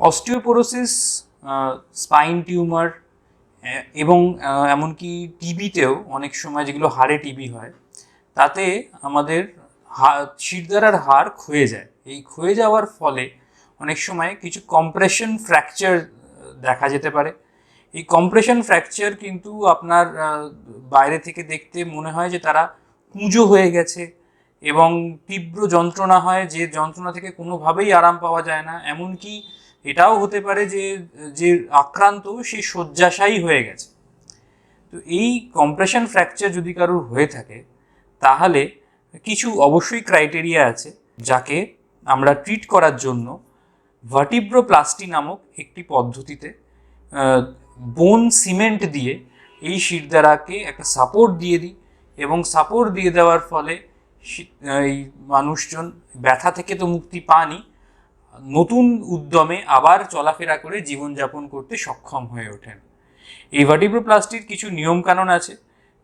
Osteoporosis, spine tumour এবং এমনকি টিবিতেও অনেক সময়, যেগুলো হাড়ে টিবি হয়, তাতে আমাদের শিরদাঁড়ার হাড় ক্ষয়ে যায়। এই ক্ষয়ে যাওয়ার ফলে অনেক সময় কিছু কম্প্রেশন ফ্র্যাকচার দেখা যেতে পারে। এই কম্প্রেশন ফ্র্যাকচার কিন্তু আপনার বাইরে থেকে দেখতে মনে হয় যে তারা কুঁজো হয়ে গেছে এবং তীব্র যন্ত্রণা হয়, যে যন্ত্রণা থেকে কোনোভাবেই আরাম পাওয়া যায় না। এমনকি এটাও হতে পারে যে যে আক্রান্ত সে শয্যাশায়ী হয়ে গেছে। তো এই কম্প্রেশন ফ্র্যাকচার যদি কারোর হয়ে থাকে, তাহলে কিছু অবশ্যই ক্রাইটেরিয়া আছে, যাকে আমরা ট্রিট করার জন্য ভার্টিব্রোপ্লাস্টি নামক একটি পদ্ধতিতে বোন সিমেন্ট দিয়ে এই শিরদাঁড়াকে একটা সাপোর্ট দিয়ে দিই, এবং সাপোর্ট দিয়ে দেওয়ার ফলে এই মানুষজন ব্যথা থেকে তো মুক্তি পানই, নতুন উদ্যমে আবার চলাফেরা করে জীবনযাপন করতে সক্ষম হয়ে ওঠেন। এই ভার্টিব্রোপ্লাস্টির কিছু নিয়মকানুন আছে,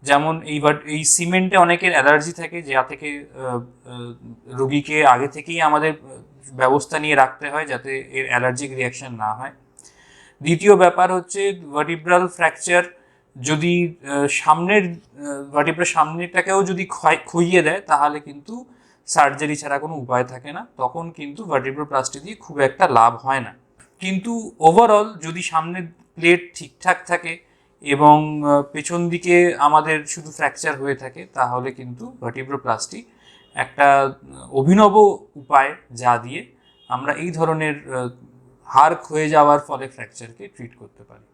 যেমন এই সিমেন্টে অনেকের অ্যালার্জি থাকে, যা থেকে রোগীকে আগে থেকেই আমাদের ব্যবস্থা নিয়ে রাখতে হয় যাতে এর অ্যালার্জিক রিয়াকশন না হয়। দ্বিতীয় ব্যাপার হচ্ছে, ভার্টিব্রাল ফ্র্যাকচার যদি ভার্টিব্রাল সামনেটাকেও যদি ক্ষইয়ে দেয়, তাহলে কিন্তু সার্জারি ছাড়া কোনো উপায় থাকে না, তখন কিন্তু ভার্টিব্রোপ্লাস্টি দিয়ে খুব একটা লাভ হয় না। কিন্তু ওভারঅল যদি সামনের প্লেট ঠিকঠাক থাকে এবং পেছন দিকে আমাদের শুধু ফ্র্যাকচার হয়ে থাকে, তাহলে কিন্তু ভার্টিব্রোপ্লাস্টি একটা অভিনব উপায়, যা দিয়ে আমরা এই ধরনের হাড় ক্ষয়ে যাওয়ার ফলে ফ্র্যাকচারকে ট্রিট করতে পারি।